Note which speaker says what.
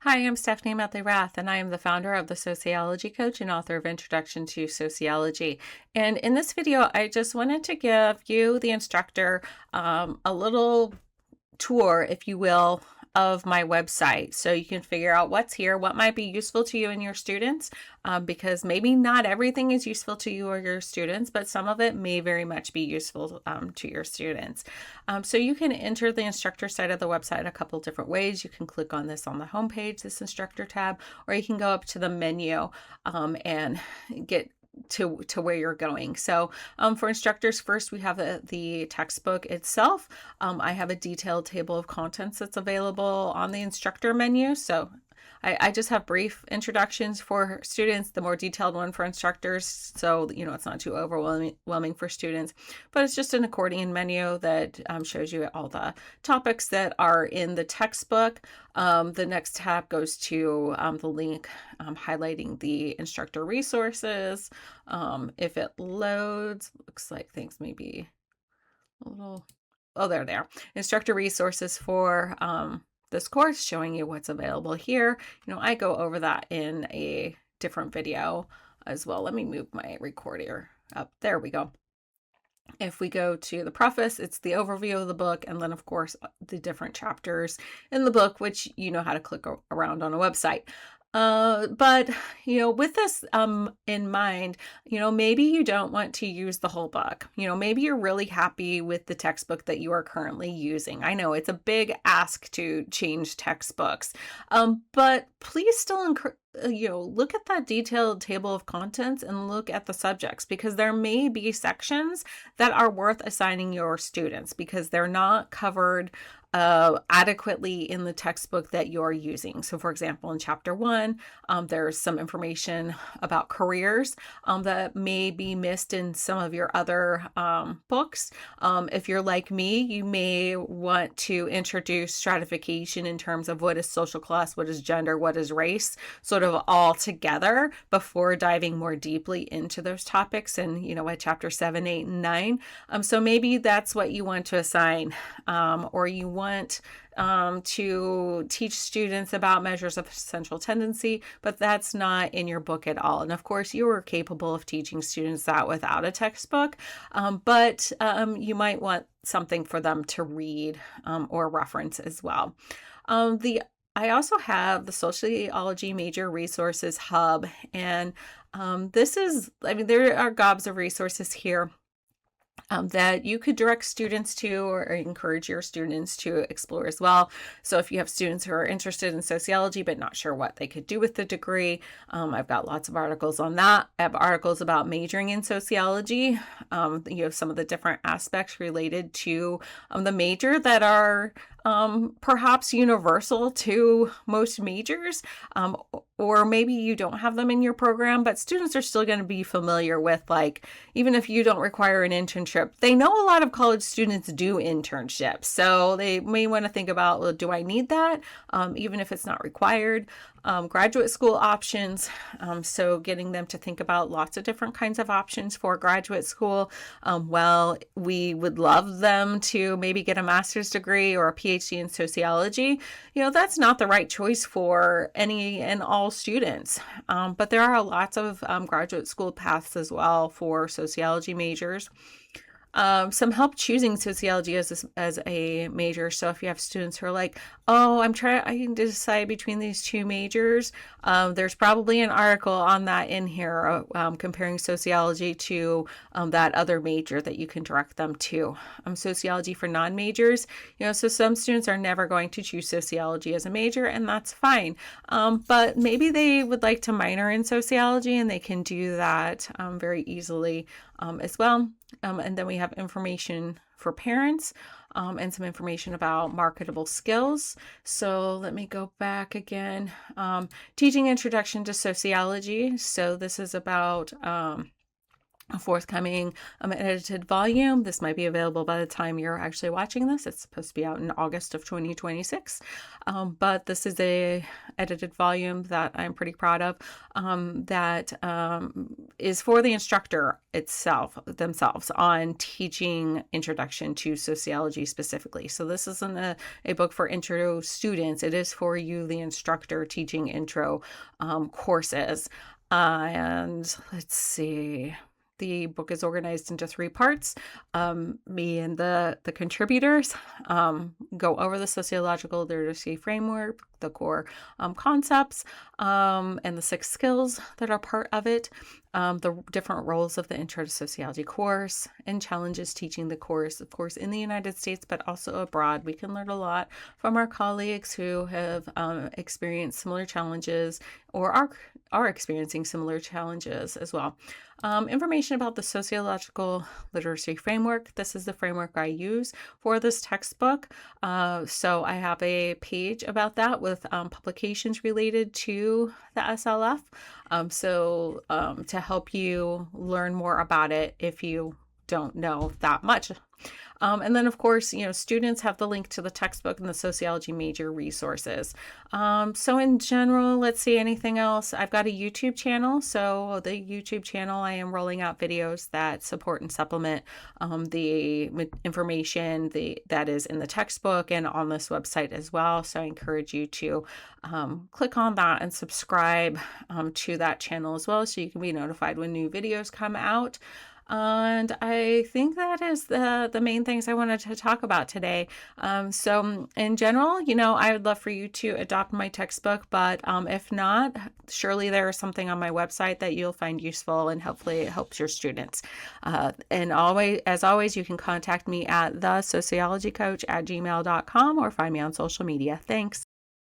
Speaker 1: Hi, I'm Stephanie Medley-Rath, and I am the founder of the Sociology Coach and author of Introduction to Sociology. And in this video, I just wanted to give you, the instructor, a little tour, if you will, of my website so you can figure out what's here, what might be useful to you and your students, because maybe not everything is useful to you or your students, but some of it may very much be useful to your students. So you can enter the instructor side of the website a couple different ways. You can click on this on the homepage, this instructor tab, or you can go up to the menu and get to where you're going. So for instructors, first we have the textbook itself. I have a detailed table of contents that's available on the instructor menu. So I just have brief introductions for students, the more detailed one for instructors. So, it's not too overwhelming for students, but it's just an accordion menu that shows you all the topics that are in the textbook. The next tab goes to the link highlighting the instructor resources. If it loads, looks like things may be a little, oh, there they are. Instructor resources for this course, showing you what's available here. I go over that in a different video as well. Let me move my recorder up. There we go. If we go to the preface, it's the overview of the book, and then of course the different chapters in the book, which you know how to click around on a website. But with this in mind, maybe you don't want to use the whole book. Maybe you're really happy with the textbook that you are currently using. I know it's a big ask to change textbooks, but please still look at that detailed table of contents and look at the subjects, because there may be sections that are worth assigning your students because they're not covered adequately in the textbook that you're using. So for example, in chapter 1, there's some information about careers that may be missed in some of your other books. If you're like me, you may want to introduce stratification in terms of what is social class, what is gender, what is race, sort of all together before diving more deeply into those topics in, at chapter 7, 8, and 9. So maybe that's what you want to assign, or you want to teach students about measures of central tendency, but that's not in your book at all. And of course, you are capable of teaching students that without a textbook, but you might want something for them to read or reference as well. I also have the Sociology Major Resources Hub, and there are gobs of resources here that you could direct students to or encourage your students to explore as well. So if you have students who are interested in sociology but not sure what they could do with the degree, I've got lots of articles on that. I have articles about majoring in sociology, some of the different aspects related to the major that are perhaps universal to most majors, or maybe you don't have them in your program, but students are still going to be familiar with, even if you don't require an internship, they know a lot of college students do internships. So they may want to think about, well, do I need that? Even if it's not required. Graduate school options. So getting them to think about lots of different kinds of options for graduate school. Well, we would love them to maybe get a master's degree or a PhD in sociology. That's not the right choice for any and all students. But there are lots of graduate school paths as well for sociology majors. Some help choosing sociology as a major. So if you have students who are like, oh, I can decide between these two majors, there's probably an article on that in here, comparing sociology to that other major that you can direct them to. Sociology for non-majors, so some students are never going to choose sociology as a major, and that's fine. But maybe they would like to minor in sociology, and they can do that very easily as well. And then we have information for parents and some information about marketable skills. So let me go back again. Teaching Introduction to Sociology. So this is about a forthcoming edited volume. This might be available by the time you're actually watching this. It's supposed to be out in August of 2026. But this is a edited volume that I'm pretty proud of, that is for the instructor themselves on teaching introduction to sociology specifically. So this isn't a book for intro students. It is for you, the instructor, teaching intro courses. And let's see. The book is organized into 3 parts. Me and the contributors go over the sociological literacy framework, the core concepts, and the 6 skills that are part of it, the different roles of the Intro to Sociology course, and challenges teaching the course, of course, in the United States, but also abroad. We can learn a lot from our colleagues who have experienced similar challenges or are experiencing similar challenges as well. Information about the sociological literacy framework. This is the framework I use for this textbook. So I have a page about that with publications related to the SLF. To help you learn more about it if you don't know that much. And then, of course, students have the link to the textbook and the sociology major resources. So in general, let's see, anything else? I've got a YouTube channel. So the YouTube channel, I am rolling out videos that support and supplement the information that is in the textbook and on this website as well. So I encourage you to click on that and subscribe to that channel as well, so you can be notified when new videos come out. And I think that is the main things I wanted to talk about today. So in general, I would love for you to adopt my textbook, but if not, surely there is something on my website that you'll find useful, and hopefully it helps your students. And as always, you can contact me at thesociologycoach@gmail.com or find me on social media. Thanks.